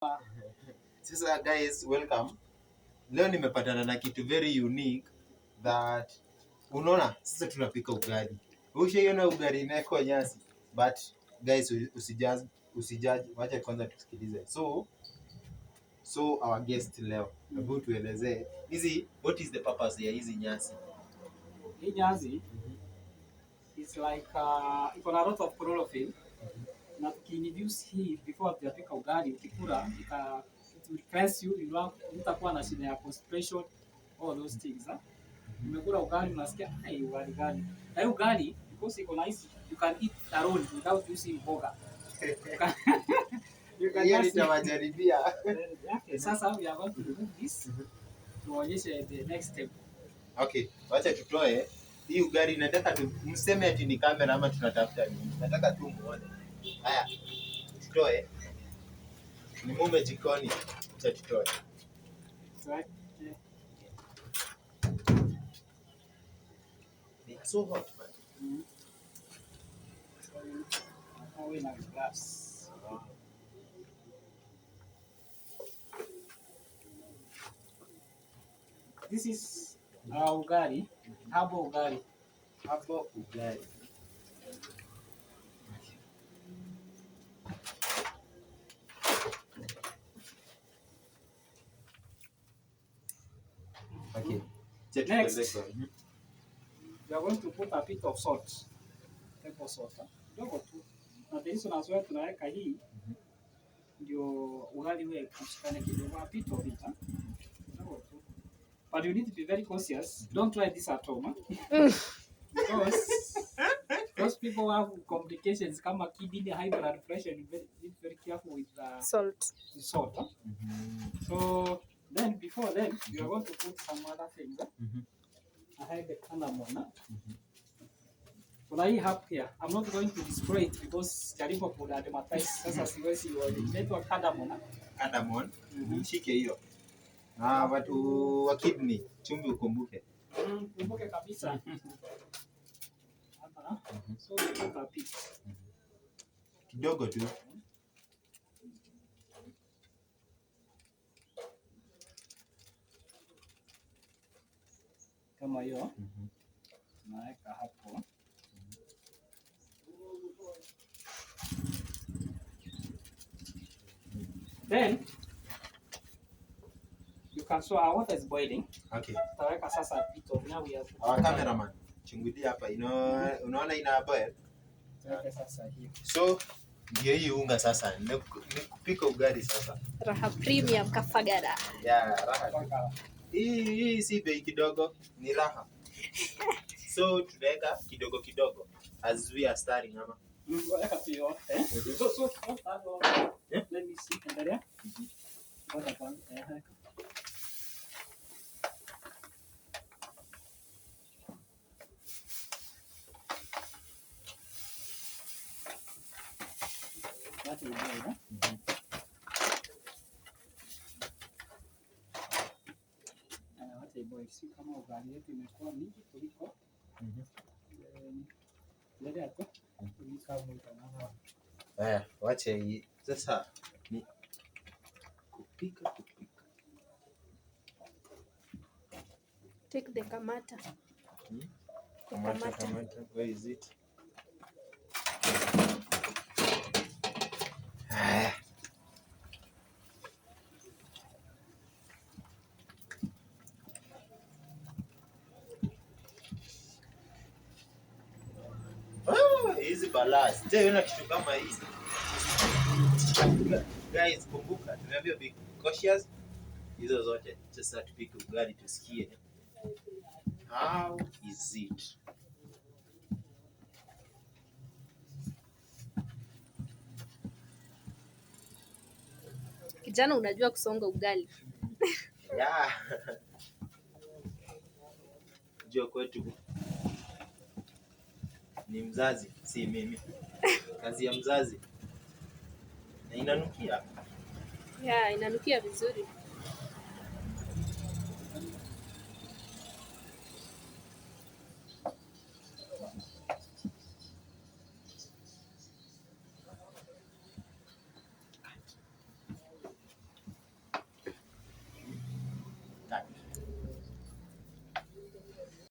Sasa guys, welcome. Leo nimepatana na kitu very unique that unaona sasa tunapika ugali. Ushaiona ugali inawekwa nyasi. But guys, usijudge, wacha kwanza tusikilize. So our guest leo, hebu tuelezee what is the purpose ya hizi nyasi? Hii nyasi is like iko na lot of chlorophyll na tukiintroduce hii before tujapika ugali, ukikula it will cleanse you, utakuwa na shida ya constipation, all those things. Umekula ugali unasikia ugali gani? Na hiyo ugali because iko nice, you can eat alone without using mboga. You can just tawajaribia. Sasa we are going to remove this. Tuonyeshe the next step. Okay, wacha tutoe hii ugali. Nataka mseme ati ni kamera ama tunatafuta nini? Nataka tu muone. Haya, tutoe. Ni mume jikoni. Acha tutoe. It's so hot, man. This is ugali, habo ugali. Habo ugali. Okay. Next, we are going to put a bit of salt. Pepper salt. Kidogo tu. Na the reason as well tunaweka hii ndio ugali wewe kushikane kidogo, a bit of it. Kidogo tu. But you need to be very conscious. Don't try this at home. Because those people have complications kama kidney, high blood pressure. You need very careful with the salt. So then before then, you are going to put some other things. I have the cardamom. Kuna hii hapa here. I'm not going to display it because jaribu kuna advertise. Sasa siwezi inaitwa cardamom. Cardamom. Shike hiyo. Watu wa kidney, chumvi ukumbuke. Ukumbuke kabisa. Hapa. So put a bit. Kidogo tu. Kama hiyo. Naweka hapo. Then you can show our water is boiling. Okay. Taweka sasa a bit of now we have. Our cameraman, chungulia hapa. Unaona ina boil? Taweka sasa hiyo. So ndio hii unga sasa. Ni kupika ugali sasa. Raha Premium Kafagara. Yeah, raha. Hii si bei kidogo, ni raha. So tunaweka kidogo kidogo as we are starting ama. Weka tu yote. So let me see endelea. Ngoja kwanza. That will be si kama ugali yetu imekuwa mingi kuliko ndio hapo kama utaona. Wacha hii sasa ni kupika. Take the kamata. Kamata. Where is it? Hizi balance. Tena kitu kama hii. Guys, kumbuka, tumeambia be cautious. Hizo zote sasa tupike ugali tusikie. How is it? Kijana unajua kusonga ugali. Yeah. Jua kwetu ni mzazi, si mimi. Kazi ya mzazi. Na inanukia. Yeah, inanukia vizuri. Tatu.